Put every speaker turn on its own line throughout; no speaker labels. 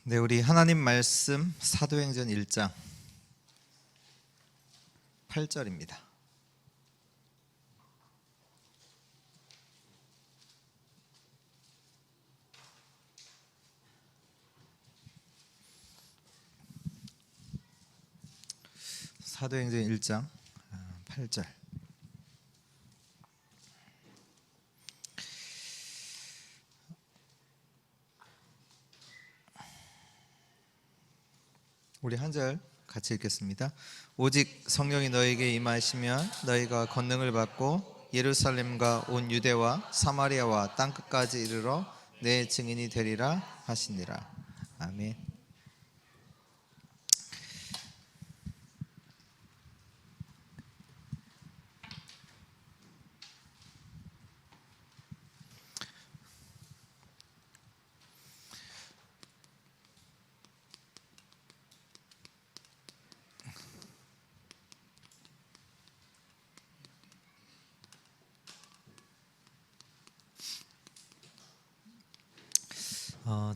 네, 우리 하나님 말씀 사도행전 1장 8절입니다. 사도행전 1장 8절. 우리 한 절 같이 읽겠습니다. 오직 성령이 너에게 임하시면 너희가 권능을 받고 예루살렘과 온 유대와 사마리아와 땅끝까지 이르러 내 증인이 되리라 하시니라. 아멘.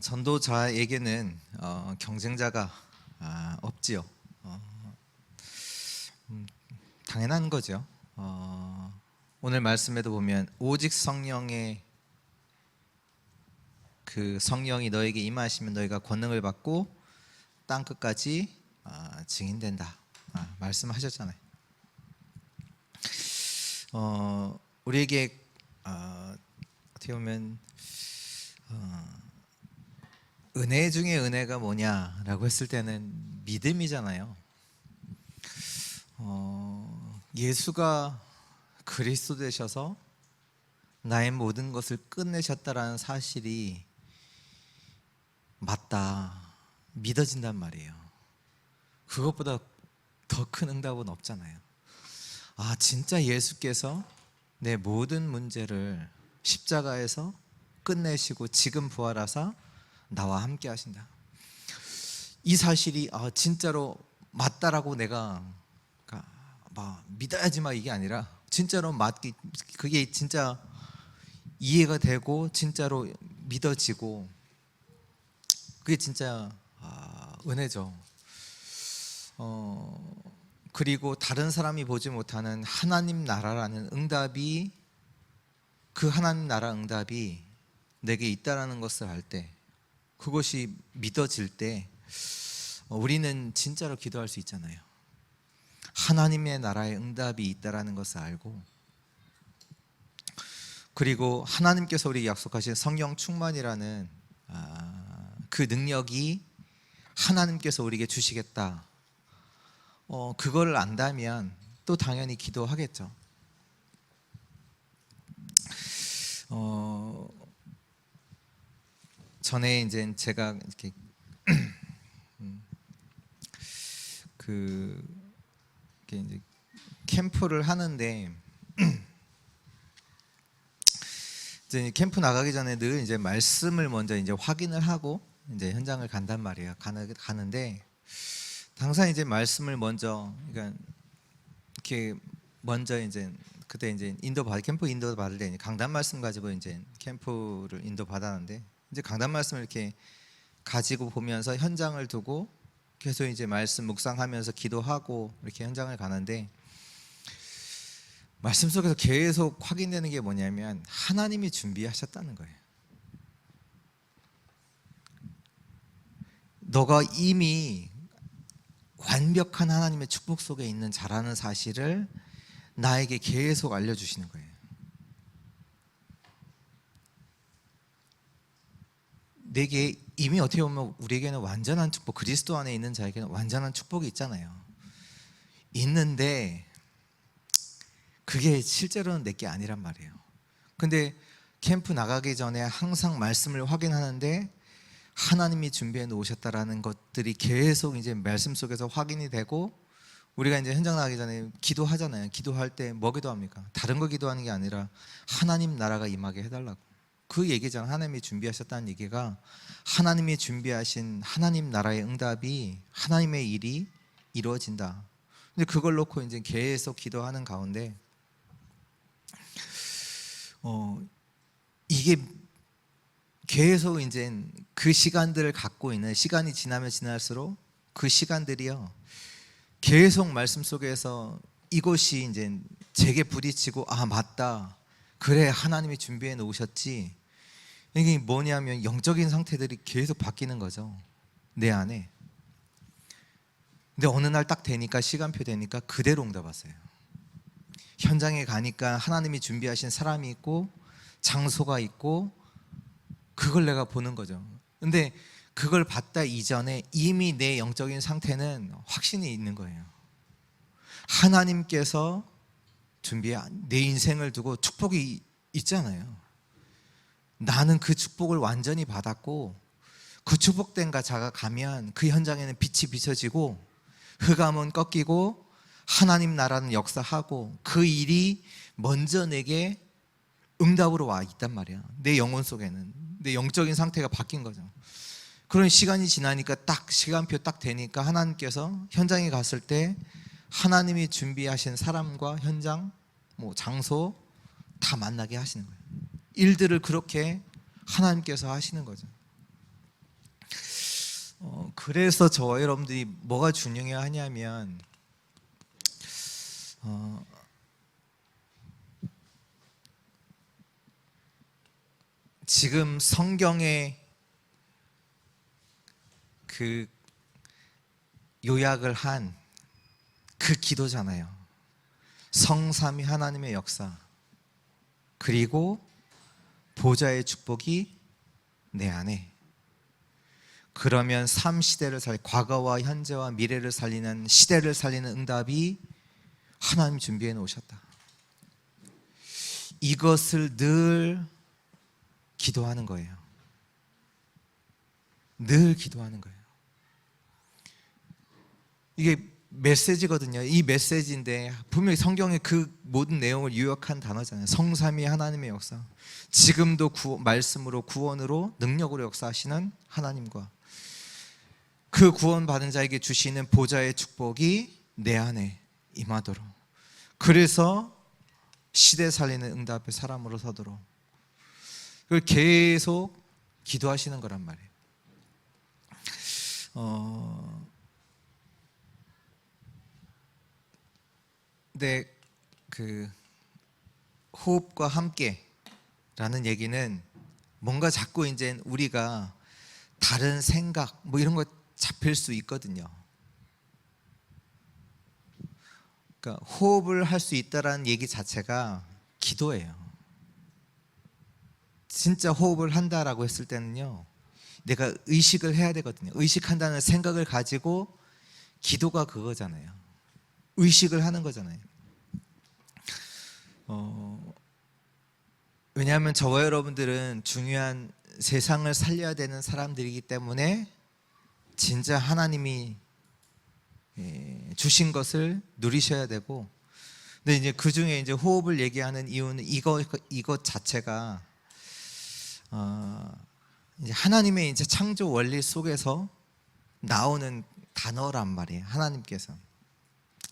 전도자에게는 경쟁자가 없지요. 당연한 거죠. 오늘 말씀에도 보면 오직 성령의 그 성령이 너에게 임하시면 너희가 권능을 받고 땅 끝까지 증인된다 말씀하셨잖아요. 우리에게 어떻게 보면 은혜 중에 은혜가 뭐냐라고 했을 때는 믿음이잖아요. 예수가 그리스도 되셔서 나의 모든 것을 끝내셨다라는 사실이 맞다, 믿어진단 말이에요. 그것보다 더 큰 응답은 없잖아요. 진짜 예수께서 내 모든 문제를 십자가에서 끝내시고 지금 부활하사 나와 함께 하신다. 이 사실이 진짜로 맞다라고 내가 믿어야지만 이게 아니라 진짜로 맞기, 그게 진짜 이해가 되고 진짜로 믿어지고, 그게 진짜 은혜죠. 그리고 다른 사람이 보지 못하는 하나님 나라라는 응답이, 그 하나님 나라 응답이 내게 있다라는 것을 알 때, 그것이 믿어질 때 우리는 진짜로 기도할 수 있잖아요. 하나님의 나라의 응답이 있다라는 것을 알고, 그리고 하나님께서 우리에게 약속하신 성령 충만이라는 그 능력이 하나님께서 우리에게 주시겠다, 그걸 안다면 또 당연히 기도하겠죠. 전에 이제 제가 이렇게 이제 캠프를 하는데 이제 캠프 나가기 전에 늘 이제 말씀을 먼저 이제 확인을 하고 이제 현장을 간단 말이에요. 가는데 항상 이제 말씀을 먼저, 그러니까 이렇게 먼저 이제 그때 이제 캠프 인도 받을 때 강단 말씀 가지고 이제 캠프를 인도 받았는데, 이제 강단 말씀을 이렇게 가지고 보면서 현장을 두고 계속 이제 말씀 묵상하면서 기도하고 이렇게 현장을 가는데, 말씀 속에서 계속 확인되는 게 뭐냐면 하나님이 준비하셨다는 거예요. 너가 이미 완벽한 하나님의 축복 속에 있는 자라는 사실을 나에게 계속 알려주시는 거예요. 내게 이미 어떻게 보면 우리에게는 완전한 축복, 그리스도 안에 있는 자에게는 완전한 축복이 있잖아요. 있는데 그게 실제로는 내게 아니란 말이에요. 근데 캠프 나가기 전에 항상 말씀을 확인하는데 하나님이 준비해 놓으셨다라는 것들이 계속 이제 말씀 속에서 확인이 되고, 우리가 이제 현장 나가기 전에 기도하잖아요. 기도할 때 뭐 기도합니까? 다른 거 기도하는 게 아니라 하나님 나라가 임하게 해달라고. 그 얘기잖아요. 하나님이 준비하셨다는 얘기가 하나님이 준비하신 하나님 나라의 응답이, 하나님의 일이 이루어진다. 근데 그걸 놓고 이제 계속 기도하는 가운데 이게 계속 이제 그 시간들을 갖고 있는, 시간이 지나면 지날수록 그 시간들이요 계속 말씀 속에서 이것이 이제 제게 부딪히고, 아 맞다, 그래 하나님이 준비해 놓으셨지. 이게 뭐냐면 영적인 상태들이 계속 바뀌는 거죠, 내 안에. 근데 어느 날 딱 되니까, 시간표 되니까 그대로 응답 왔어요. 현장에 가니까 하나님이 준비하신 사람이 있고 장소가 있고, 그걸 내가 보는 거죠. 근데 그걸 봤다 이전에 이미 내 영적인 상태는 확신이 있는 거예요. 하나님께서 준비한 내 인생을 두고 축복이 있잖아요. 나는 그 축복을 완전히 받았고, 그 축복된 자가 가면 그 현장에는 빛이 비춰지고 흑암은 꺾이고 하나님 나라는 역사하고, 그 일이 먼저 내게 응답으로 와 있단 말이야. 내 영혼 속에는 내 영적인 상태가 바뀐 거죠. 그런 시간이 지나니까 딱 시간표 딱 되니까 하나님께서 현장에 갔을 때 하나님이 준비하신 사람과 현장, 뭐 장소 다 만나게 하시는 거예요. 일들을 그렇게 하나님께서 하시는 거죠. 그래서 저와 여러분들이 뭐가 중요해 하냐면, 지금 성경에 그 요약을 한 그 기도잖아요. 성삼위 하나님의 역사, 그리고 보좌의 축복이 내 안에. 그러면 삶 시대를 과거와 현재와 미래를 살리는, 시대를 살리는 응답이 하나님 준비해 놓으셨다. 이것을 늘 기도하는 거예요. 늘 기도하는 거예요. 이게 메시지거든요. 이 메시지인데 분명히 성경의 그 모든 내용을 요약한 단어잖아요. 성삼위 하나님의 역사. 지금도 말씀으로, 구원으로, 능력으로 역사하시는 하나님과 그 구원받은 자에게 주시는 보좌의 축복이 내 안에 임하도록, 그래서 시대 살리는 응답의 사람으로 서도록, 그걸 계속 기도하시는 거란 말이에요. 근데 그 호흡과 함께라는 얘기는 뭔가 자꾸 이제 우리가 다른 생각 뭐 이런 거 잡힐 수 있거든요. 그러니까 호흡을 할 수 있다라는 얘기 자체가 기도예요. 진짜 호흡을 한다라고 했을 때는요, 내가 의식을 해야 되거든요. 의식한다는 생각을 가지고, 기도가 그거잖아요. 의식을 하는 거잖아요. 왜냐하면 저와 여러분들은 중요한 세상을 살려야 되는 사람들이기 때문에 진짜 하나님이 주신 것을 누리셔야 되고, 근데 이제 그 중에 이제 호흡을 얘기하는 이유는 이것 자체가 이제 하나님의 이제 창조 원리 속에서 나오는 단어란 말이에요. 하나님께서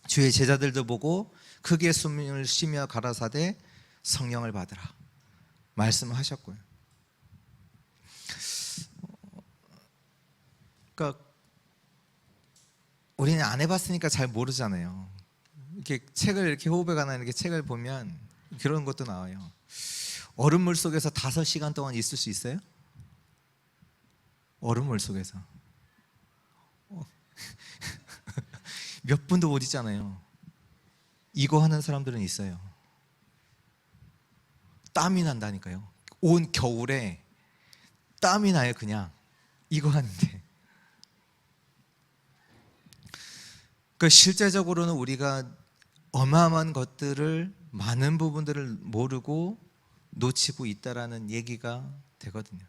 주의 제자들도 보고 크게 숨을 쉬며 가라사대 성령을 받으라 말씀하셨고요. 그러니까 우리는 안 해봤으니까 잘 모르잖아요. 이렇게 책을, 이렇게 호흡에 관한 이렇게 책을 보면 그런 것도 나와요. 얼음물 속에서 5시간 동안 있을 수 있어요? 얼음물 속에서 몇 분도 못 있잖아요. 이거 하는 사람들은 있어요. 땀이 난다니까요. 온 겨울에 땀이 나요. 그냥 이거 하는데. 그 실제적으로는 우리가 어마어마한 것들을, 많은 부분들을 모르고 놓치고 있다라는 얘기가 되거든요.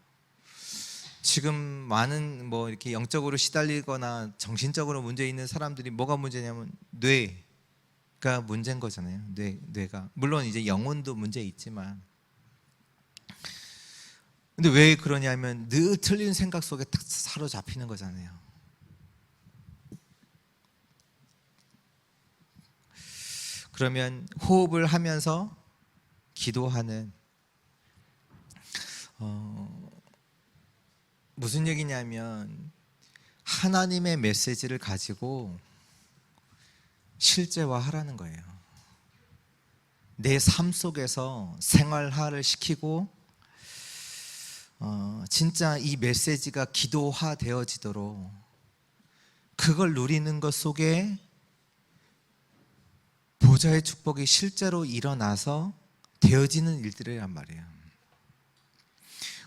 지금 많은 뭐 이렇게 영적으로 시달리거나 정신적으로 문제 있는 사람들이 뭐가 문제냐면 뇌가 문제인 거잖아요. 뇌가 물론 이제 영혼도 문제 있지만, 근데 왜 그러냐면 늘 틀린 생각 속에 딱 사로잡히는 거잖아요. 그러면 호흡을 하면서 기도하는 무슨 얘기냐면 하나님의 메시지를 가지고 실제화하라는 거예요. 내 삶 속에서 생활화를 시키고 진짜 이 메시지가 기도화 되어지도록 그걸 누리는 것 속에 보좌의 축복이 실제로 일어나서 되어지는 일들이란 말이에요.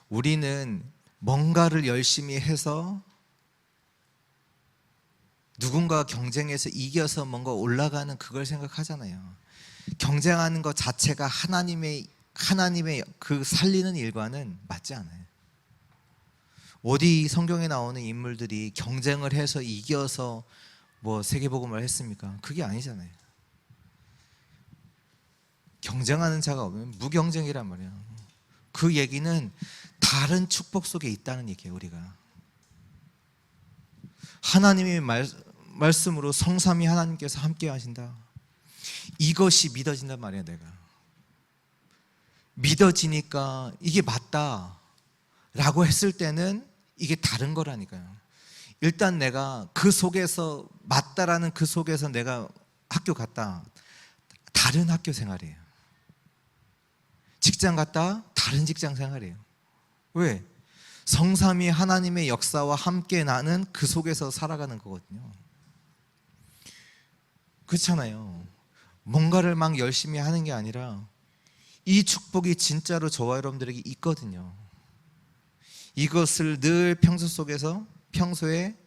우리는 뭔가를 열심히 해서 누군가 경쟁해서 이겨서 뭔가 올라가는 그걸 생각하잖아요. 경쟁하는 것 자체가 하나님의 그 살리는 일과는 맞지 않아요. 어디 성경에 나오는 인물들이 경쟁을 해서 이겨서 뭐 세계복음을 했습니까? 그게 아니잖아요. 경쟁하는 자가 없으면 무경쟁이란 말이에요. 그 얘기는 다른 축복 속에 있다는 얘기예요. 우리가 하나님의 말씀으로 성삼위 하나님께서 함께 하신다. 이것이 믿어진단 말이야. 내가 믿어지니까 이게 맞다 라고 했을 때는 이게 다른 거라니까요. 일단 내가 그 속에서 맞다라는 그 속에서 내가 학교 갔다, 다른 학교 생활이에요. 직장 갔다, 다른 직장 생활이에요. 왜? 성삼위 하나님의 역사와 함께 나는 그 속에서 살아가는 거거든요. 그렇잖아요. 뭔가를 막 열심히 하는 게 아니라 이 축복이 진짜로 저와 여러분들에게 있거든요. 이것을 늘 평소에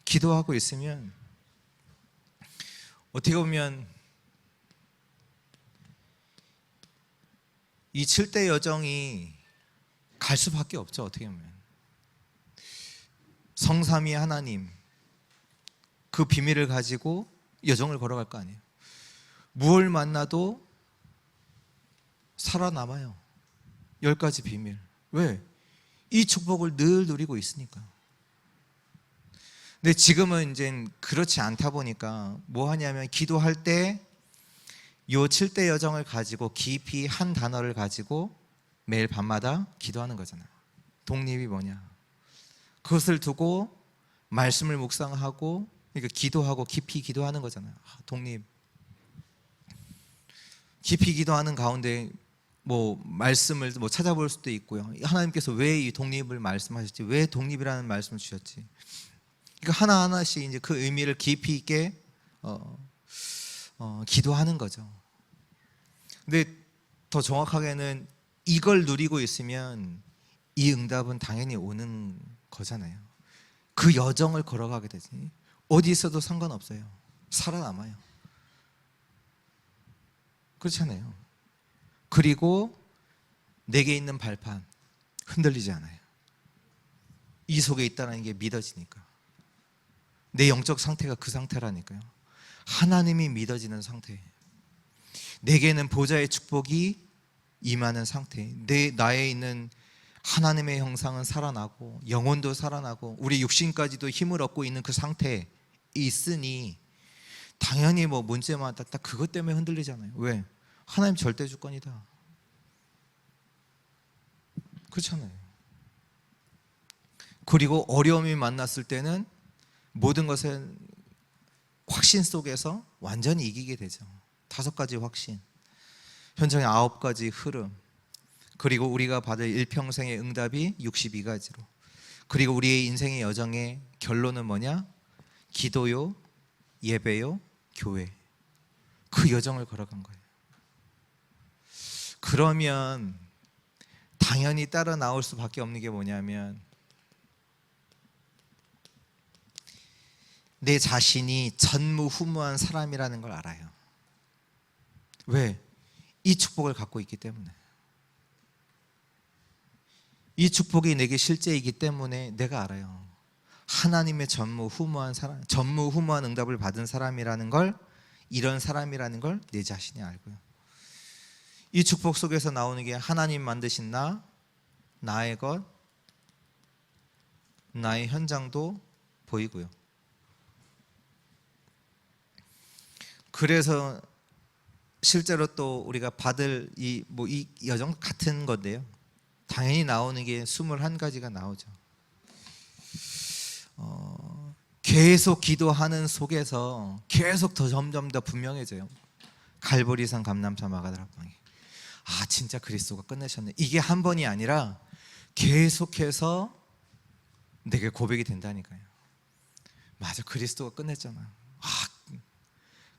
기도하고 있으면 어떻게 보면 이 7대 여정이 갈 수밖에 없죠. 어떻게 보면 성삼위 하나님 그 비밀을 가지고 여정을 걸어갈 거 아니에요. 무엇을 만나도 살아남아요. 10가지 비밀. 왜? 이 축복을 늘 누리고 있으니까. 근데 지금은 이제 그렇지 않다 보니까 뭐 하냐면 기도할 때 요 7대 여정을 가지고 깊이 한 단어를 가지고 매일 밤마다 기도하는 거잖아요. 독립이 뭐냐? 그것을 두고 말씀을 묵상하고 그러니까 기도하고 깊이 기도하는 거잖아요. 독립. 깊이 기도하는 가운데 뭐 말씀을 뭐 찾아볼 수도 있고요. 하나님께서 왜 이 독립을 말씀하셨지? 왜 독립이라는 말씀을 주셨지? 그러니까 하나하나씩 이제 그 의미를 깊이 있게 기도하는 거죠. 근데 더 정확하게는 이걸 누리고 있으면 이 응답은 당연히 오는 거잖아요. 그 여정을 걸어가게 되지. 어디 있어도 상관없어요. 살아남아요. 그렇잖아요. 그리고 내게 있는 발판 흔들리지 않아요. 이 속에 있다는 게 믿어지니까. 내 영적 상태가 그 상태라니까요. 하나님이 믿어지는 상태. 내게는 보좌의 축복이 임하는 상태. 나에 있는 하나님의 형상은 살아나고 영혼도 살아나고 우리 육신까지도 힘을 얻고 있는 그 상태에 있으니 당연히 뭐 문제마다 딱 그것 때문에 흔들리잖아요. 왜? 하나님 절대 주권이다. 그렇잖아요. 그리고 어려움이 만났을 때는 모든 것은 확신 속에서 완전히 이기게 되죠. 5가지 확신, 현장의 9가지 흐름, 그리고 우리가 받을 일평생의 응답이 62가지로, 그리고 우리의 인생의 여정의 결론은 뭐냐? 기도요, 예배요, 교회. 그 여정을 걸어간 거예요. 그러면 당연히 따라 나올 수밖에 없는 게 뭐냐면 내 자신이 전무후무한 사람이라는 걸 알아요. 왜? 이 축복을 갖고 있기 때문에. 이 축복이 내게 실제이기 때문에 내가 알아요. 하나님의 전무후무한 사람, 전무후무한 응답을 받은 사람이라는 걸, 이런 사람이라는 걸 내 자신이 알고요. 이 축복 속에서 나오는 게 하나님 만드신 나의 것, 나의 현장도 보이고요. 그래서 실제로 또 우리가 받을 이 여정 같은 건데요. 당연히 나오는 게 21가지가 나오죠. 계속 기도하는 속에서 계속 더 점점 더 분명해져요. 갈보리산 감람산 마가다락방이, 아 진짜 그리스도가 끝내셨네. 이게 한 번이 아니라 계속해서 내게 고백이 된다니까요. 맞아, 그리스도가 끝냈잖아.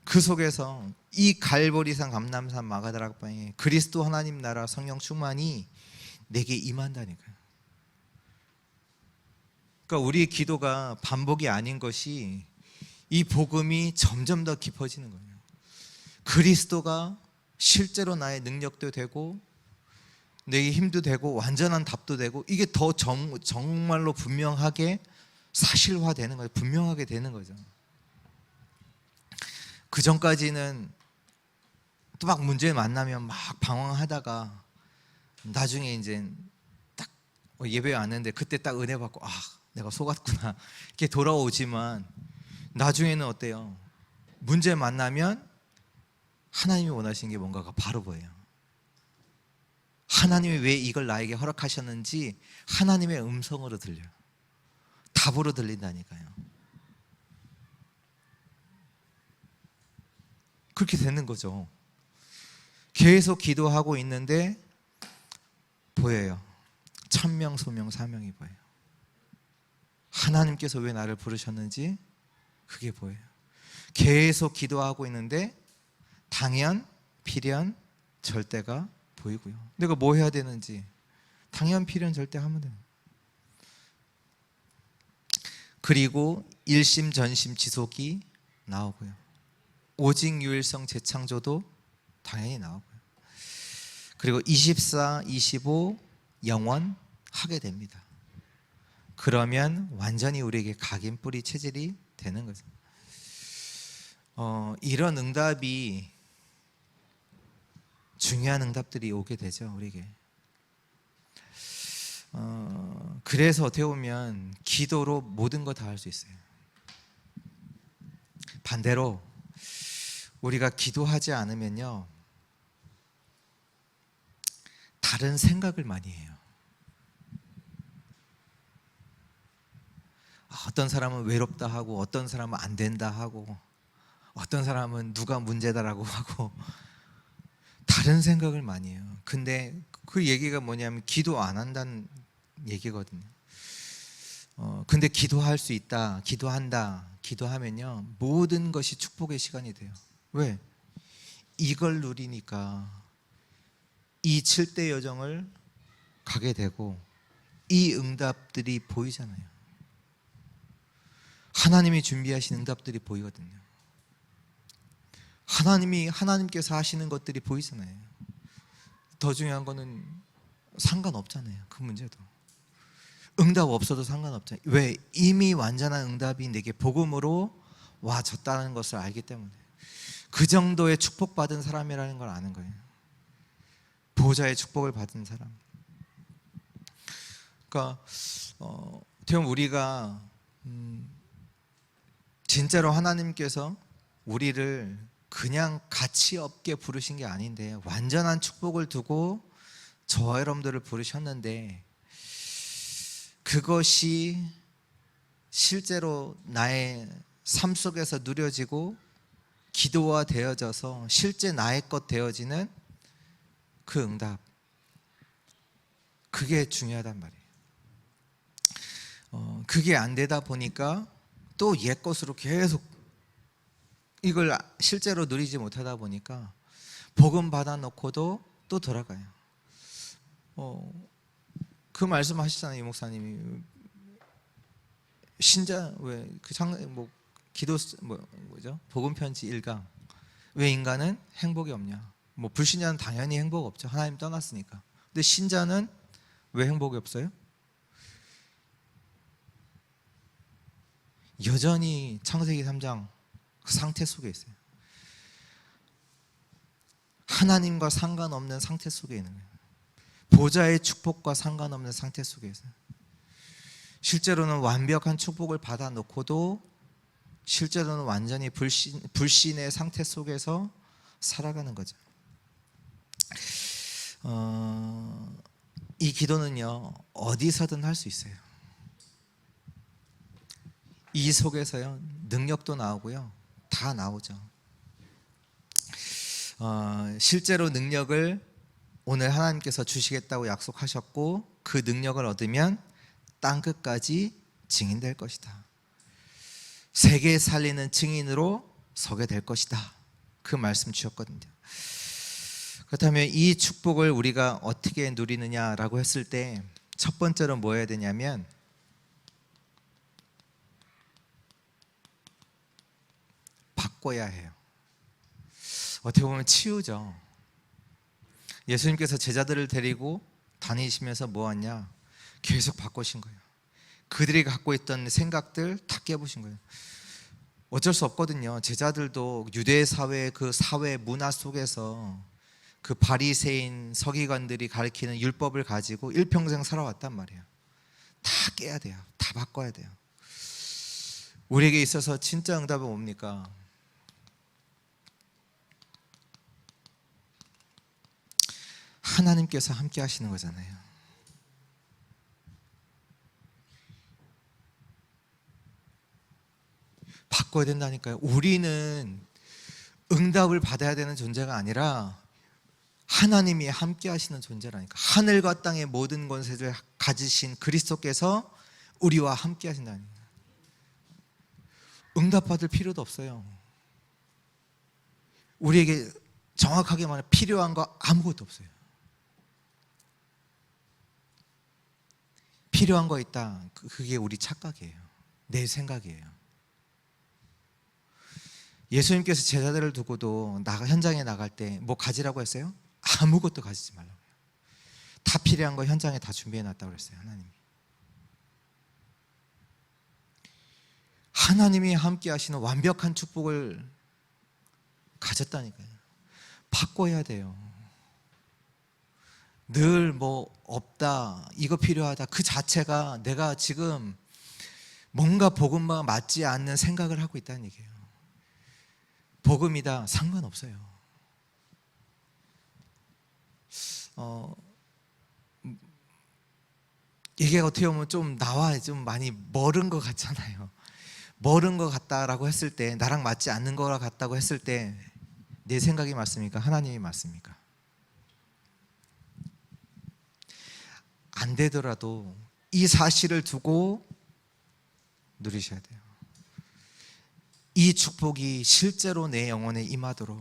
그 속에서 이 갈보리산 감람산 마가다락방에 그리스도 하나님 나라 성령 충만이 내게 임한다니까요. 그러니까 우리의 기도가 반복이 아닌 것이 이 복음이 점점 더 깊어지는 거예요. 그리스도가 실제로 나의 능력도 되고 내 힘도 되고 완전한 답도 되고, 이게 더 정말로 분명하게 사실화되는 거예요. 분명하게 되는 거죠. 그 전까지는 또 막 문제 만나면 막 방황하다가 나중에 이제 딱 예배 왔는데 그때 딱 은혜 받고, 아 내가 속았구나 이렇게 돌아오지만, 나중에는 어때요? 문제 만나면 하나님이 원하시는 게 뭔가가 바로 보여요. 하나님이 왜 이걸 나에게 허락하셨는지 하나님의 음성으로 들려요. 답으로 들린다니까요. 그렇게 되는 거죠. 계속 기도하고 있는데 보여요. 천명, 소명, 사명이 보여요. 하나님께서 왜 나를 부르셨는지 그게 보여요. 계속 기도하고 있는데 당연, 필연, 절대가 보이고요. 내가 뭐 해야 되는지 당연, 필연, 절대 하면 돼요. 그리고 일심, 전심, 지속이 나오고요. 오직 유일성, 재창조도 당연히 나오고요. 그리고 24, 25 영원 하게 됩니다. 그러면 완전히 우리에게 각인 뿌리 체질이 되는 거죠. 이런 응답이, 중요한 응답들이 오게 되죠, 우리에게. 그래서 어떻게 보면 기도로 모든 거 다 할 수 있어요. 반대로 우리가 기도하지 않으면요, 다른 생각을 많이 해요. 어떤 사람은 외롭다 하고, 어떤 사람은 안 된다 하고, 어떤 사람은 누가 문제다라고 하고, 다른 생각을 많이 해요. 근데 그 얘기가 뭐냐면 기도 안 한다는 얘기거든요. 근데 기도할 수 있다, 기도한다, 기도하면요 모든 것이 축복의 시간이 돼요. 왜? 이걸 누리니까 이 7대 여정을 가게 되고 이 응답들이 보이잖아요. 하나님이 준비하신 응답들이 보이거든요. 하나님께서 하시는 것들이 보이잖아요. 더 중요한 거는 상관없잖아요. 그 문제도 응답 없어도 상관없잖아요. 왜? 이미 완전한 응답이 내게 복음으로 와졌다는 것을 알기 때문에. 그 정도의 축복받은 사람이라는 걸 아는 거예요. 보호자의 축복을 받은 사람. 그러니까 어떻게 보면 우리가 진짜로 하나님께서 우리를 그냥 가치 없게 부르신 게 아닌데 완전한 축복을 두고 저와 여러분들을 부르셨는데, 그것이 실제로 나의 삶 속에서 누려지고 기도화 되어져서 실제 나의 것 되어지는 그 응답, 그게 중요하단 말이에요. 그게 안 되다 보니까 또 옛 것으로 계속 이걸 실제로 누리지 못하다 보니까 복음 받아놓고도 또 돌아가요. 그 말씀 하시잖아요, 이 목사님이. 신자 기도 뭐죠? 복음 편지 1강. 왜 인간은 행복이 없냐? 불신자는 당연히 행복 없죠. 하나님 떠났으니까. 근데 신자는 왜 행복이 없어요? 여전히 창세기 3장 그 상태 속에 있어요. 하나님과 상관없는 상태 속에 있는 거예요. 보좌의 축복과 상관없는 상태 속에 있어요. 실제로는 완벽한 축복을 받아놓고도 실제로는 완전히 불신의 상태 속에서 살아가는 거죠. 이 기도는요 어디서든 할 수 있어요. 이 속에서요 능력도 나오고요 다 나오죠. 실제로 능력을 오늘 하나님께서 주시겠다고 약속하셨고 그 능력을 얻으면 땅끝까지 증인될 것이다. 세계 살리는 증인으로 서게 될 것이다. 그 말씀 주셨거든요. 그렇다면 이 축복을 우리가 어떻게 누리느냐라고 했을 때 첫 번째로 뭐 해야 되냐면 바꿔야 해요. 어떻게 보면 치유죠. 예수님께서 제자들을 데리고 다니시면서 뭐 하냐? 계속 바꾸신 거예요. 그들이 갖고 있던 생각들 다 깨부신 거예요. 어쩔 수 없거든요. 제자들도 유대 사회의 그 사회 문화 속에서 그 바리새인 서기관들이 가르치는 율법을 가지고 일평생 살아왔단 말이에요. 다 깨야 돼요. 다 바꿔야 돼요. 우리에게 있어서 진짜 응답은 뭡니까? 하나님께서 함께 하시는 거잖아요. 바꿔야 된다니까요. 우리는 응답을 받아야 되는 존재가 아니라 하나님이 함께 하시는 존재라니까. 하늘과 땅의 모든 권세를 가지신 그리스도께서 우리와 함께 하신다니까. 응답받을 필요도 없어요. 우리에게 정확하게 말하면 필요한 거 아무것도 없어요. 필요한 거 있다. 그게 우리 착각이에요. 내 생각이에요. 예수님께서 제자들을 두고도 현장에 나갈 때 뭐 가지라고 했어요? 아무것도 가지지 말라고요. 다 필요한 거 현장에 다 준비해 놨다고 그랬어요. 하나님이 함께 하시는 완벽한 축복을 가졌다니까요. 바꿔야 돼요. 늘 뭐 없다, 이거 필요하다, 그 자체가 내가 지금 뭔가 복음과 맞지 않는 생각을 하고 있다는 얘기예요. 복음이다, 상관없어요. 이게 어떻게 보면 좀 나와 좀 많이 멀은 것 같잖아요. 멀은 것 같다라고 했을 때, 나랑 맞지 않는 것 같다고 했을 때 내 생각이 맞습니까? 하나님이 맞습니까? 안 되더라도 이 사실을 두고 누리셔야 돼요. 이 축복이 실제로 내 영혼에 임하도록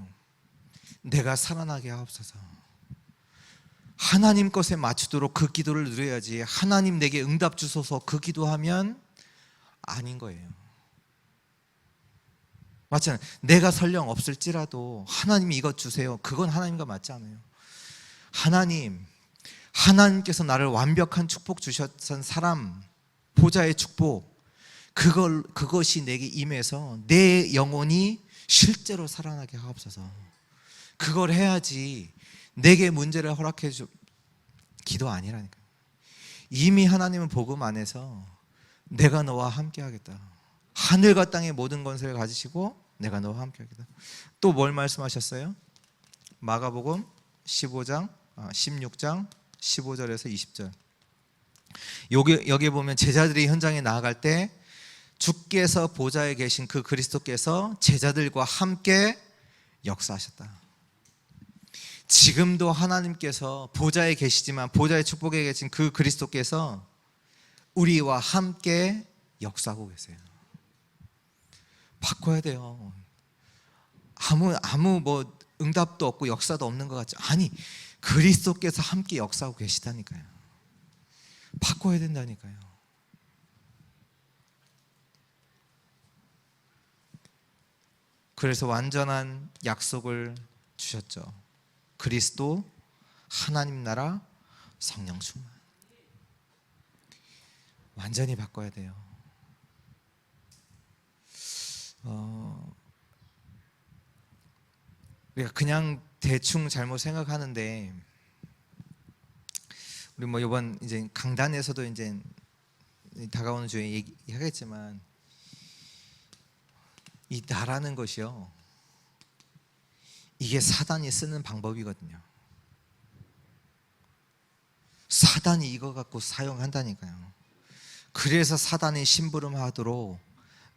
내가 살아나게 하옵소서. 하나님 것에 맞추도록 그 기도를 누려야지, 하나님 내게 응답 주소서 그 기도하면 아닌 거예요. 맞잖아요. 내가 설령 없을지라도 하나님이 이것 주세요, 그건 하나님과 맞지 않아요. 하나님께서 나를 완벽한 축복 주셨던 사람, 보좌의 축복, 그것이 내게 임해서 내 영혼이 실제로 살아나게 하옵소서. 그걸 해야지 내게 문제를 허락해 줄 기도 아니라니까. 이미 하나님은 복음 안에서 내가 너와 함께 하겠다. 하늘과 땅의 모든 권세를 가지시고 내가 너와 함께 하겠다. 또 뭘 말씀하셨어요? 마가복음 16장 15절에서 20절. 여기 보면 제자들이 현장에 나아갈 때 주께서 보좌에 계신 그 그리스도께서 제자들과 함께 역사하셨다. 지금도 하나님께서 보좌에 계시지만 보좌의 축복에 계신 그 그리스도께서 우리와 함께 역사하고 계세요. 바꿔야 돼요. 아무 뭐 응답도 없고 역사도 없는 것 같죠? 아니, 그리스도께서 함께 역사하고 계시다니까요. 바꿔야 된다니까요. 그래서 완전한 약속을 주셨죠. 그리스도, 하나님 나라, 성령 충만. 완전히 바꿔야 돼요. 우리가 그냥 대충 잘못 생각하는데, 우리 뭐 이번 이제 강단에서도 이제 다가오는 주에 얘기하겠지만, 이 나라는 것이요, 이게 사단이 쓰는 방법이거든요. 사단이 이거 갖고 사용한다니까요. 그래서 사단이 심부름하도록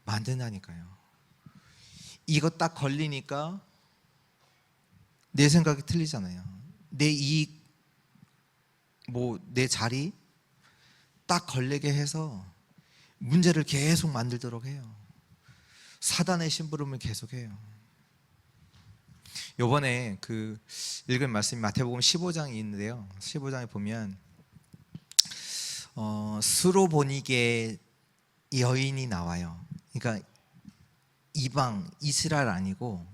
만든다니까요. 이거 딱 걸리니까 내 생각이 틀리잖아요. 내 이익, 내 자리 딱 걸리게 해서 문제를 계속 만들도록 해요. 사단의 심부름을 계속해요. 요번에 읽은 말씀이 마태복음 15장이 있는데요. 15장에 보면 스로보니게 여인이 나와요. 그러니까 이방 이스라엘 아니고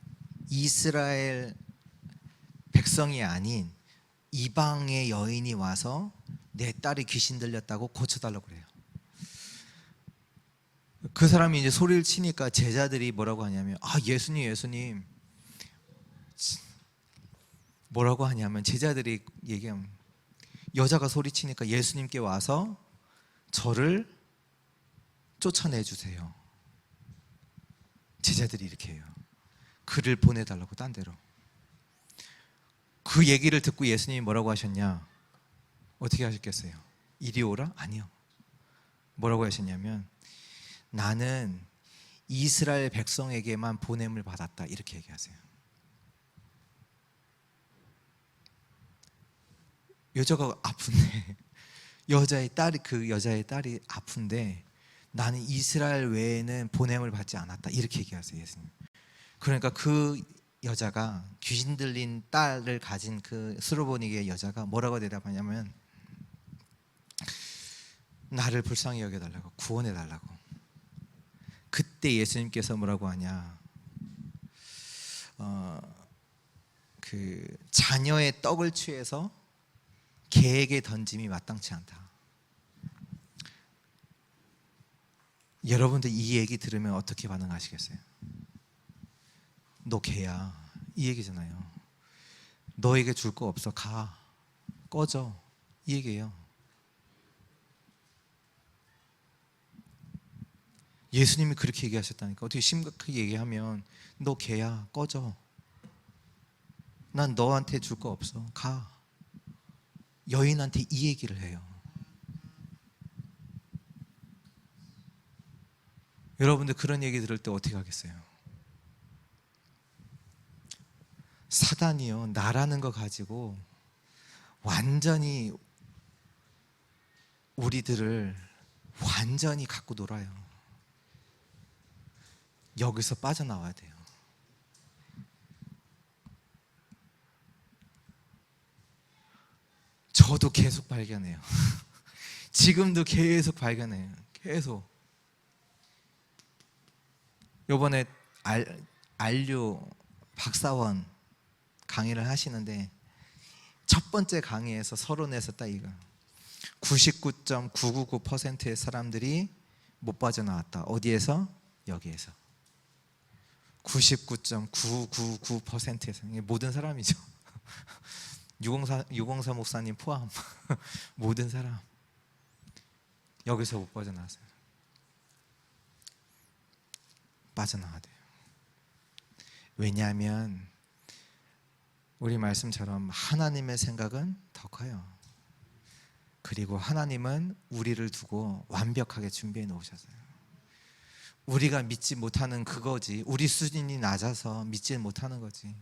이스라엘 백성이 아닌 이방의 여인이 와서 내 딸이 귀신 들렸다고 고쳐달라고 그래요. 그 사람이 이제 소리를 치니까 제자들이 뭐라고 하냐면 예수님 뭐라고 하냐면 제자들이 얘기하면 여자가 소리치니까 예수님께 와서 저를 쫓아내 주세요. 제자들이 이렇게 해요. 그를 보내달라고 딴 데로. 그 얘기를 듣고 예수님이 뭐라고 하셨냐? 어떻게 하셨겠어요? 이리 오라? 아니요. 뭐라고 하셨냐면 나는 이스라엘 백성에게만 보냄을 받았다 이렇게 얘기하세요. 여자가 아픈데 그 여자의 딸이 아픈데 나는 이스라엘 외에는 보냄을 받지 않았다 이렇게 얘기하세요. 예수님. 그러니까 그 여자가 귀신 들린 딸을 가진 그 스로보니게의 여자가 뭐라고 대답하냐면 나를 불쌍히 여겨달라고, 구원해달라고. 그때 예수님께서 뭐라고 하냐, 자녀의 떡을 취해서 개에게 던짐이 마땅치 않다. 여러분들 이 얘기 들으면 어떻게 반응하시겠어요? 너 개야 이 얘기잖아요. 너에게 줄 거 없어, 가, 꺼져 이 얘기예요. 예수님이 그렇게 얘기하셨다니까. 어떻게 심각하게 얘기하면 너 개야, 꺼져, 난 너한테 줄 거 없어, 가. 여인한테 이 얘기를 해요. 여러분들 그런 얘기 들을 때 어떻게 하겠어요? 사단이요, 나라는 거 가지고 완전히 우리들을 완전히 갖고 놀아요. 여기서 빠져나와야 돼요. 저도 계속 발견해요. 지금도 계속 발견해요. 계속. 요번에 안류 박사원 강의를 하시는데 첫 번째 강의에서 서론에서 딱 이거 99.999%의 사람들이 못 빠져나왔다. 어디에서? 여기에서. 99.999%에서 모든 사람이죠. 604 목사님 포함 모든 사람 여기서 못 빠져나왔어요. 빠져나와야 돼요. 왜냐하면 우리 말씀처럼 하나님의 생각은 더 커요. 그리고 하나님은 우리를 두고 완벽하게 준비해 놓으셨어요. 우리가 믿지 못하는 그거지. 우리 수준이 낮아서 믿지 못하는 거지.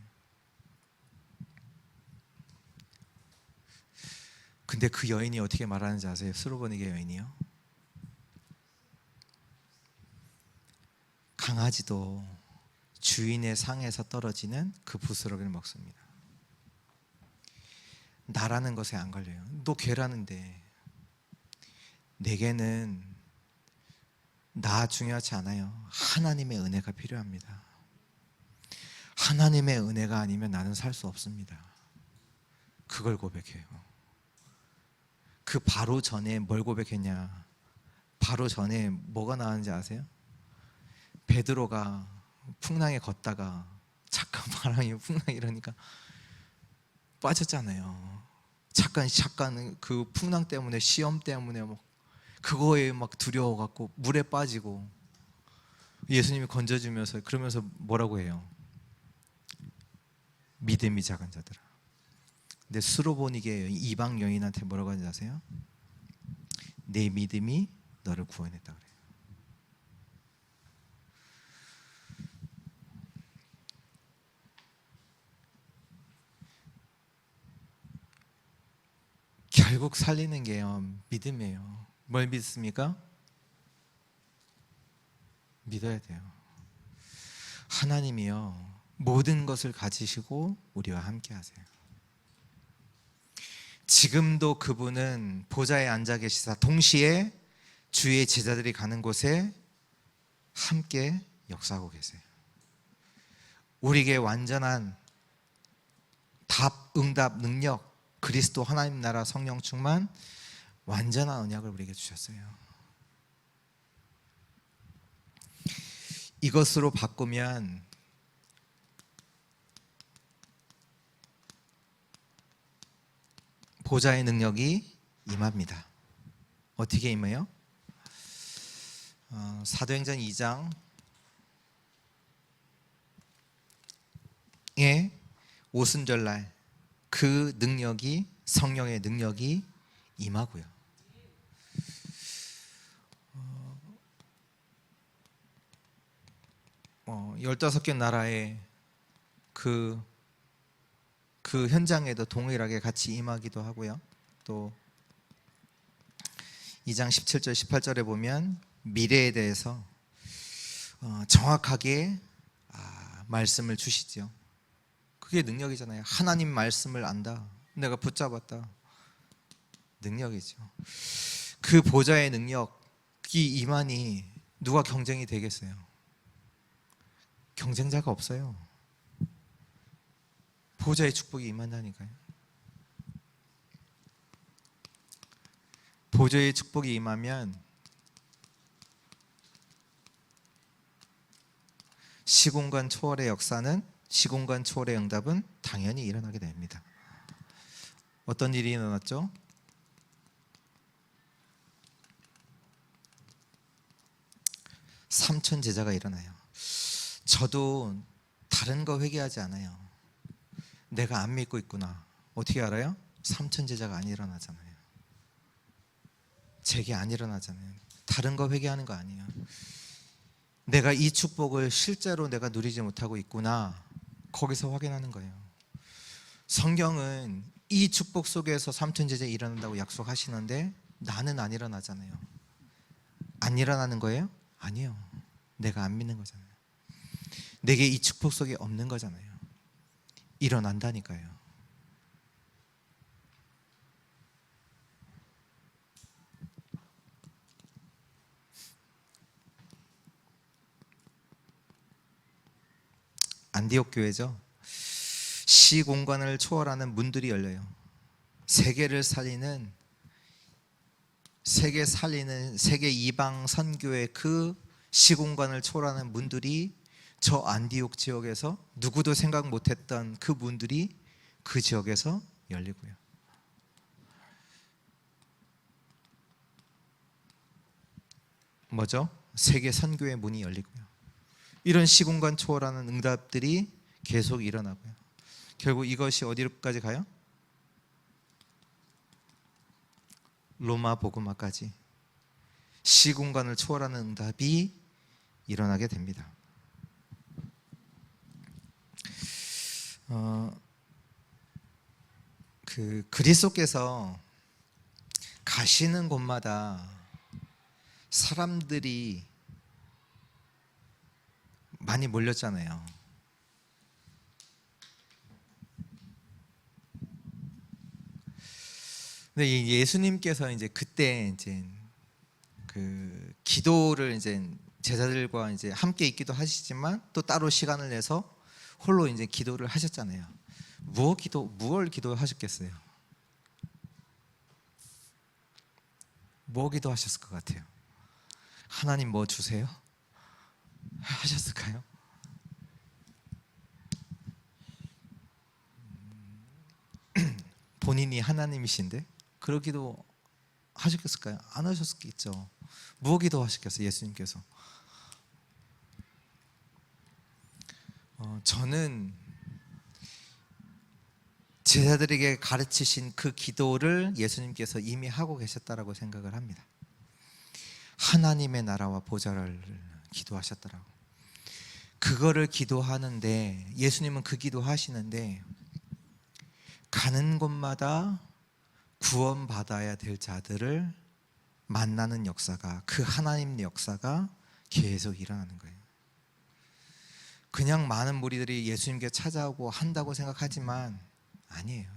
근데 그 여인이 어떻게 말하는지 아세요? 스로보니게 여인이요. 강아지도 주인의 상에서 떨어지는 그 부스러기를 먹습니다. 나라는 것에 안 걸려요. 너 개라는데. 내게는 나 중요하지 않아요. 하나님의 은혜가 필요합니다. 하나님의 은혜가 아니면 나는 살 수 없습니다. 그걸 고백해요. 그 바로 전에 뭘 고백했냐? 바로 전에 뭐가 나왔는지 아세요? 베드로가 풍랑에 걷다가 착한 바람이 풍랑 이러니까 빠졌잖아요. 잠깐 그 풍랑 때문에, 시험 때문에 막 그거에 막 두려워갖고 물에 빠지고 예수님이 건져주면서 그러면서 뭐라고 해요? 믿음이 작은 자들아. 근데 스로보니게 이방 여인한테 뭐라고 하는지 아세요? 내 믿음이 너를 구원했다 그래요. 결국 살리는 게요, 믿음이에요. 뭘 믿습니까? 믿어야 돼요. 하나님이요, 모든 것을 가지시고 우리와 함께 하세요. 지금도 그분은 보좌에 앉아 계시사 동시에 주의 제자들이 가는 곳에 함께 역사하고 계세요. 우리에게 완전한 답, 응답, 능력, 그리스도 하나님 나라 성령 충만, 완전한 언약을 우리에게 주셨어요. 이것으로 바꾸면 보좌의 능력이 임합니다. 어떻게 임해요? 사도행전 2장의 오순절날 그 능력이, 성령의 능력이 임하고요. 15개 나라의 그 현장에도 동일하게 같이 임하기도 하고요. 또 2장 17절 18절에 보면 미래에 대해서 정확하게 말씀을 주시죠. 그게 능력이잖아요. 하나님 말씀을 안다, 내가 붙잡았다, 능력이죠. 그 보좌의 능력이 임하니 누가 경쟁이 되겠어요? 경쟁자가 없어요. 보좌의 축복이 임한다니까요. 보좌의 축복이 임하면 시공간 초월의 역사는, 시공간 초월의 응답은 당연히 일어나게 됩니다. 어떤 일이 일어났죠? 삼천 제자가 일어나요. 저도 다른 거 회개하지 않아요. 내가 안 믿고 있구나. 어떻게 알아요? 삼천 제자가 안 일어나잖아요. 제게 안 일어나잖아요. 다른 거 회개하는 거 아니에요. 내가 이 축복을 실제로 내가 누리지 못하고 있구나, 거기서 확인하는 거예요. 성경은 이 축복 속에서 삼천 제자 일어난다고 약속하시는데 나는 안 일어나잖아요. 안 일어나는 거예요? 아니요. 내가 안 믿는 거잖아요. 내게 이 축복 속에 없는 거잖아요. 일어난다니까요. 안디옥 교회죠. 시공간을 초월하는 문들이 열려요. 세계를 살리는, 세계 이방 선교의 그 시공간을 초월하는 문들이 저 안디옥 지역에서, 누구도 생각 못했던 그 문들이 그 지역에서 열리고요. 뭐죠? 세계 선교의 문이 열리고요. 이런 시공간 초월하는 응답들이 계속 일어나고요. 결국 이것이 어디로까지 가요? 로마 복음화까지 시공간을 초월하는 응답이 일어나게 됩니다. 그리스도께서 가시는 곳마다 사람들이 많이 몰렸잖아요. 근데 예수님께서 이제 그때 이제 그 기도를 이제 제자들과 이제 함께 있기도 하시지만 또 따로 시간을 내서 홀로 이제 기도를 하셨잖아요. 무엇 기도하셨겠어요? 뭐 기도하셨을 것 같아요? 하나님 뭐 주세요? 하셨을까요? 본인이 하나님이신데 그러기도 하셨겠을까요? 안 하셨겠죠. 무엇 기도하셨겠어요? 예수님께서. 저는 제자들에게 가르치신 그 기도를 예수님께서 이미 하고 계셨다라고 생각을 합니다. 하나님의 나라와 보좌를 기도하셨더라고. 그거를 기도하는데, 예수님은 그 기도하시는데 가는 곳마다 구원받아야 될 자들을 만나는 역사가, 그 하나님 역사가 계속 일어나는 거예요. 그냥 많은 무리들이 예수님께 찾아오고 한다고 생각하지만 아니에요.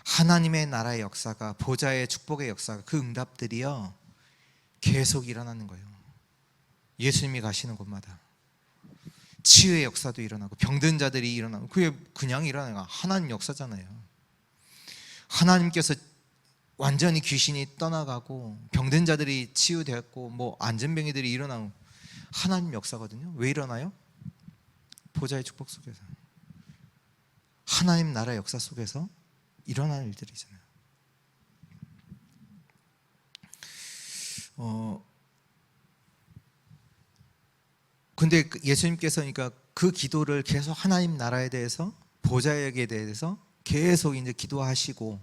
하나님의 나라의 역사가, 보좌의 축복의 역사가, 그 응답들이요 계속 일어나는 거예요. 예수님이 가시는 곳마다 치유의 역사도 일어나고 병든 자들이 일어나고, 그게 그냥 일어나는 거 하나님 역사잖아요. 하나님께서 완전히 귀신이 떠나가고 병든 자들이 치유되었고 뭐 안전병이들이 일어나고, 하나님 역사거든요. 왜 일어나요? 보좌의 축복 속에서, 하나님 나라의 역사 속에서 일어나는 일들이잖아요. 근데 예수님께서 그러니까 그 기도를 계속 하나님 나라에 대해서, 보좌에 대해서 계속 이제 기도하시고,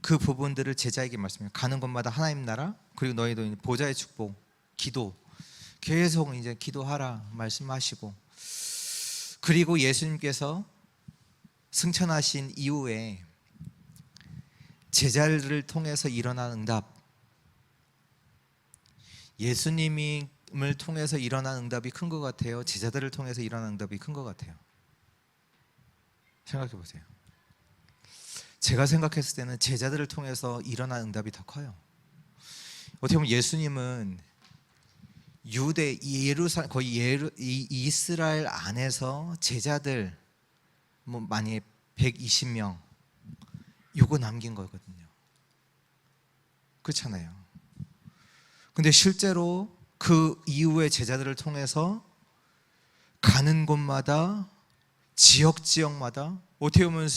그 부분들을 제자에게 말씀해요. 가는 곳마다 하나님 나라, 그리고 너희도 보좌의 축복, 기도 계속 이제 기도하라 말씀하시고, 그리고 예수님께서 승천하신 이후에 제자를 통해서 일어난 응답, 예수님을 통해서 일어난 응답이 큰 것 같아요? 제자들을 통해서 일어난 응답이 큰 것 같아요? 생각해 보세요. 제가 생각했을 때는 제자들을 통해서 일어난 응답이 더 커요. 어떻게 보면 예수님은 유대, 예루살렘, 거의 이스라엘 안에서 제자들 뭐 만약에 120명 요거 남긴 거거든요. 그렇잖아요. 근데 실제로 그 이후에 제자들을 통해서 가는 곳마다, 지역마다, 어떻게 보면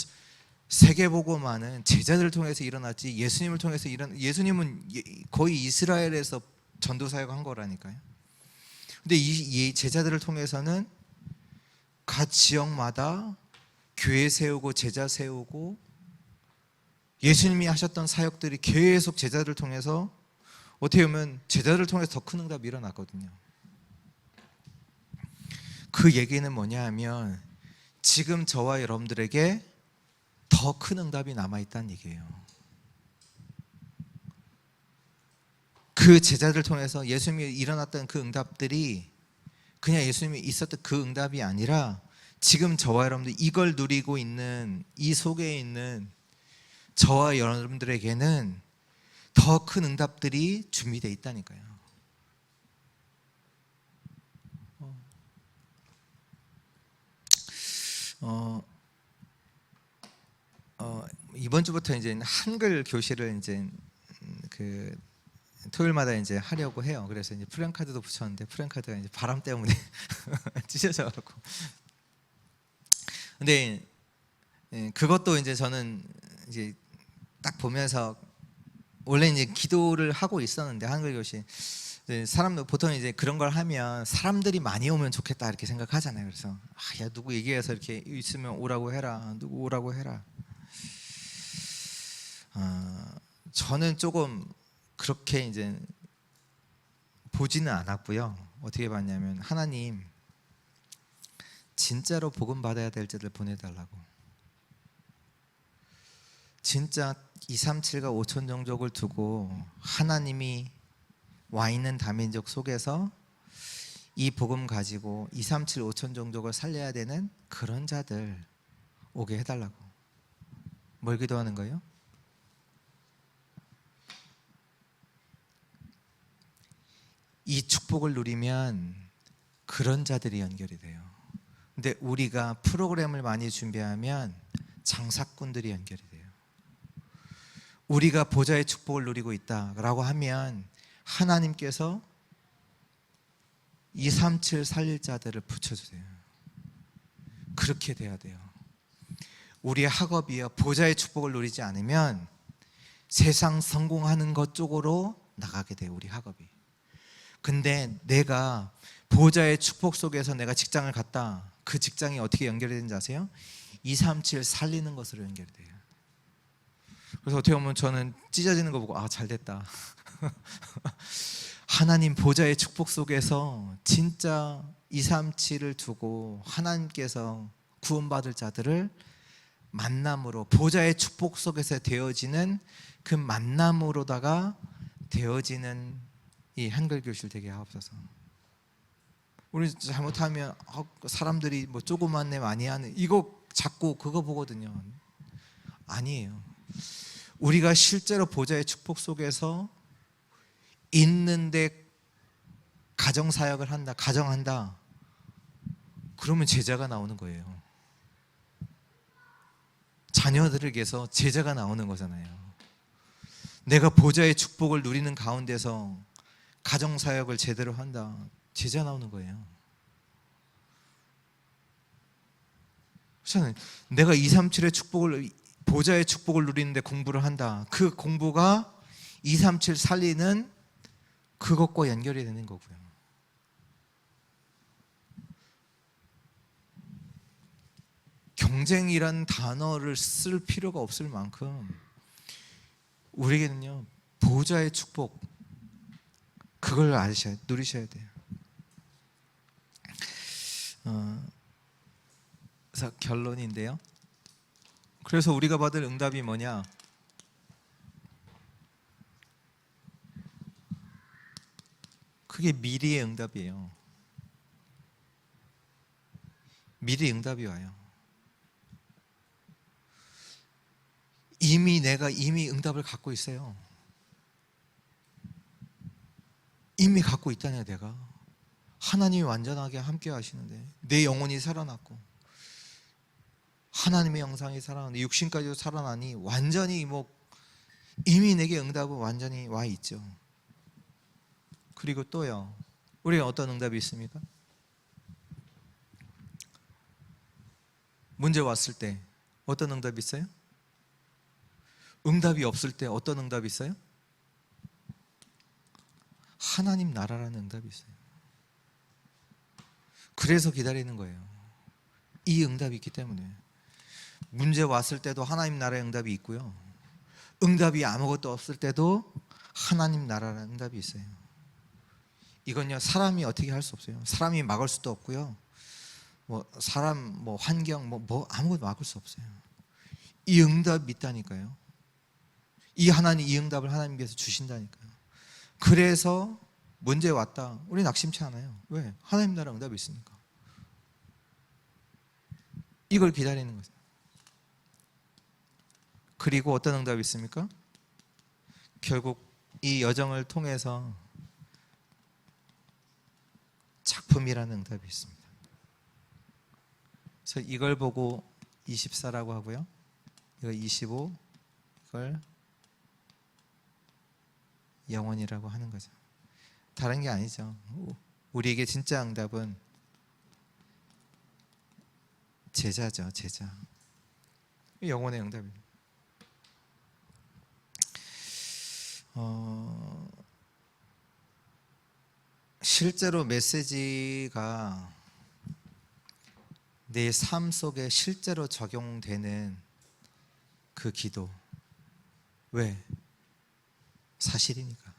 세계복음화는 제자들을 통해서 일어났지, 예수님을 통해서 예수님은 거의 이스라엘에서 전도사역 한 거라니까요. 근데 이 제자들을 통해서는 각 지역마다 교회 세우고 제자 세우고, 예수님이 하셨던 사역들이 계속 제자들을 통해서, 어떻게 보면 제자들을 통해서 더 큰 응답이 일어났거든요. 그 얘기는 뭐냐 하면 지금 저와 여러분들에게 더 큰 응답이 남아있다는 얘기예요. 그 제자들을 통해서 예수님이 일어났던 그 응답들이 그냥 예수님이 있었던 그 응답이 아니라, 지금 저와 여러분들 이걸 누리고 있는, 이 속에 있는 저와 여러분들에게는 더 큰 응답들이 준비되어 있다니까요. 이번 주부터 이제 한글 교실을 이제 그 토요일마다 이제 하려고 해요. 그래서 이제 프랜카드도 붙였는데 프랜카드가 이제 바람 때문에 찢어져갖고. 근데 그것도 이제 저는 이제 딱 보면서, 원래 이제 기도를 하고 있었는데 한글 교실, 사람들 보통 이제 그런 걸 하면 사람들이 많이 오면 좋겠다 이렇게 생각하잖아요. 그래서 야, 누구 얘기해서 이렇게 있으면 오라고 해라, 누구 오라고 해라. 저는 조금 그렇게 이제 보지는 않았고요. 어떻게 봤냐면, 하나님 진짜로 복음 받아야 될 자들 보내달라고. 진짜 237과 5천 종족을 두고 하나님이 와 있는 다민족 속에서 이 복음 가지고 237, 5천 종족을 살려야 되는 그런 자들 오게 해달라고. 뭘 기도하는 거예요? 이 축복을 누리면 그런 자들이 연결이 돼요. 근데 우리가 프로그램을 많이 준비하면 장사꾼들이 연결이 돼요. 우리가 보좌의 축복을 누리고 있다라고 하면 하나님께서 237 살릴 자들을 붙여주세요. 그렇게 돼야 돼요. 우리의 학업이요, 보좌의 축복을 누리지 않으면 세상 성공하는 것 쪽으로 나가게 돼요, 우리 학업이. 근데 내가 보좌의 축복 속에서 내가 직장을 갔다, 그 직장이 어떻게 연결이 되는지 아세요? 237 살리는 것으로 연결이 돼요. 그래서 어떻게 보면 저는 찢어지는 거 보고 잘됐다. 하나님 보좌의 축복 속에서 진짜 237을 두고 하나님께서 구원받을 자들을 만남으로, 보좌의 축복 속에서 되어지는 그 만남으로다가 되어지는 이 한글 교실 되게 하옵소서. 우리 잘못하면 사람들이 뭐 조그만 애 많이 하는 이거 자꾸 그거 보거든요. 아니에요. 우리가 실제로 보좌의 축복 속에서 있는데 가정사역을 한다, 가정한다, 그러면 제자가 나오는 거예요. 자녀들에게서 제자가 나오는 거잖아요. 내가 보좌의 축복을 누리는 가운데서 가정사역을 제대로 한다, 제자 나오는 거예요. 그렇잖아요. 내가 237의 축복을, 보좌의 축복을 누리는데 공부를 한다, 그 공부가 237 살리는 그것과 연결이 되는 거고요. 경쟁이란 단어를 쓸 필요가 없을 만큼 우리에게는요, 보좌의 축복, 그걸 누리셔야 돼요. 그래서 결론인데요, 그래서 우리가 받을 응답이 뭐냐? 그게 미리의 응답이에요. 미리 응답이 와요. 내가 이미 응답을 갖고 있어요. 이미 갖고 있다네요. 내가 하나님이 완전하게 함께 하시는데 내 영혼이 살아났고 하나님의 영상이 살아나는데 육신까지도 살아나니 완전히 이미 내게 응답은 완전히 와 있죠. 그리고 또요, 우리가 어떤 응답이 있습니까? 문제 왔을 때 어떤 응답이 있어요? 응답이 없을 때 어떤 응답이 있어요? 하나님 나라라는 응답이 있어요. 그래서 기다리는 거예요. 이 응답이 있기 때문에. 문제 왔을 때도 하나님 나라의 응답이 있고요, 응답이 아무것도 없을 때도 하나님 나라라는 응답이 있어요. 이건요, 사람이 어떻게 할 수 없어요. 사람이 막을 수도 없고요, 사람, 환경, 아무것도 막을 수 없어요. 이 응답이 있다니까요. 이 응답을 하나님께서 주신다니까요. 그래서 문제 왔다, 우리 낙심치 않아요. 왜? 하나님 나라 응답이 있으니까. 이걸 기다리는 거죠. 그리고 어떤 응답이 있습니까? 결국 이 여정을 통해서 작품이라는 응답이 있습니다. 그래서 이걸 보고 24라고 하고요, 이거 25, 이걸 영원이라고 하는 거죠. 다른 게 아니죠. 우리에게 진짜 응답은 제자죠. 제자. 영원의 응답입니다. 실제로 메시지가 내 삶 속에 실제로 적용되는 그 기도. 왜? 사실이니까.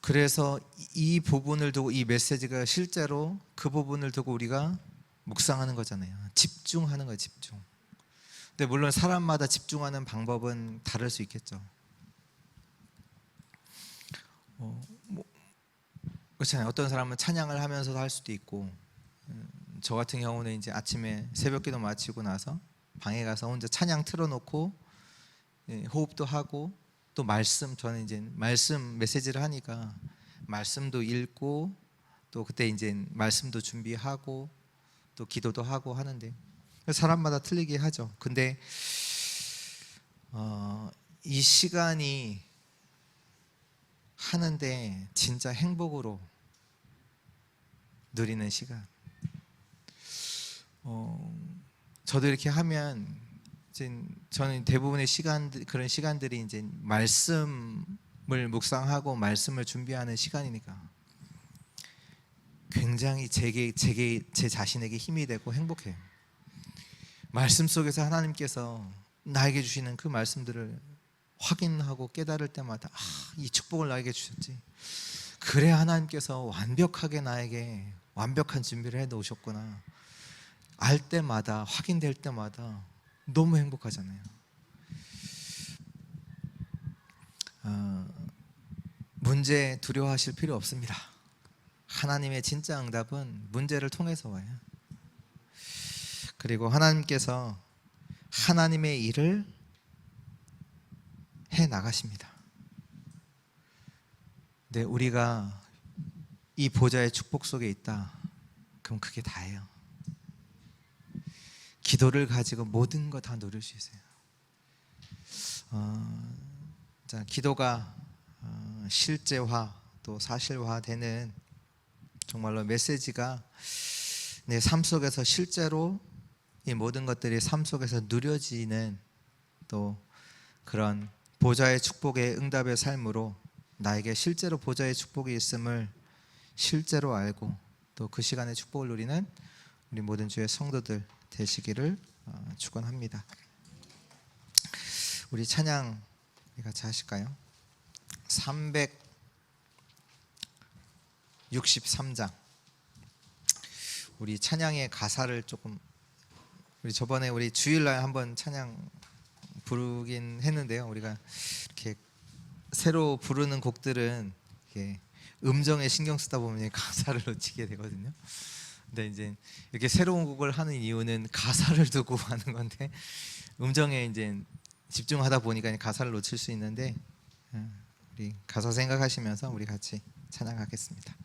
그래서 이 부분을 두고, 이 메시지가 실제로 그 부분을 두고 우리가 묵상하는 거잖아요. 집중하는 거예요. 집중. 근데 물론 사람마다 집중하는 방법은 다를 수 있겠죠. 그렇잖아요. 어떤 사람은 찬양을 하면서도 할 수도 있고, 저 같은 경우는 이제 아침에 새벽기도 마치고 나서 방에 가서 혼자 찬양 틀어놓고 호흡도 하고, 또 저는 이제 말씀 메시지를 하니까 말씀도 읽고, 또 그때 이제 말씀도 준비하고, 또 기도도 하고 하는데, 사람마다 틀리게 하죠. 근데 이 시간이 하는데 진짜 행복으로 누리는 시간. 저도 이렇게 하면 저는 대부분의 그런 시간들이 이제 말씀을 묵상하고 말씀을 준비하는 시간이니까 굉장히 제 자신에게 힘이 되고 행복해요. 말씀 속에서 하나님께서 나에게 주시는 그 말씀들을 확인하고 깨달을 때마다 이 축복을 나에게 주셨지. 그래, 하나님께서 완벽하게 나에게 완벽한 준비를 해 놓으셨구나. 알 때마다, 확인될 때마다 너무 행복하잖아요. 문제 두려워하실 필요 없습니다. 하나님의 진짜 응답은 문제를 통해서 와요. 그리고 하나님께서 하나님의 일을 해 나가십니다. 근데 우리가 이 보좌의 축복 속에 있다, 그럼 그게 다예요. 기도를 가지고 모든 거 다 누릴 수 있어요. 자, 기도가 실제화 또 사실화되는 정말로 메시지가 내 삶 속에서 실제로 이 모든 것들이 삶 속에서 누려지는 또 그런 보좌의 축복의 응답의 삶으로 나에게 실제로 보좌의 축복이 있음을 실제로 알고 또 그 시간의 축복을 누리는 우리 모든 주의 성도들 되시기를 축원합니다. 우리 찬양 같이 하실까요? 363장. 우리 찬양의 가사를 조금, 우리 저번에 우리 주일날 한번 찬양 부르긴 했는데요. 우리가 이렇게 새로 부르는 곡들은 이렇게 음정에 신경 쓰다 보면 가사를 놓치게 되거든요. 근데 이제 이렇게 새로운 곡을 하는 이유는 가사를 두고 하는 건데, 음정에 이제 집중하다 보니까 가사를 놓칠 수 있는데, 우리 가사 생각하시면서 우리 같이 찬양하겠습니다.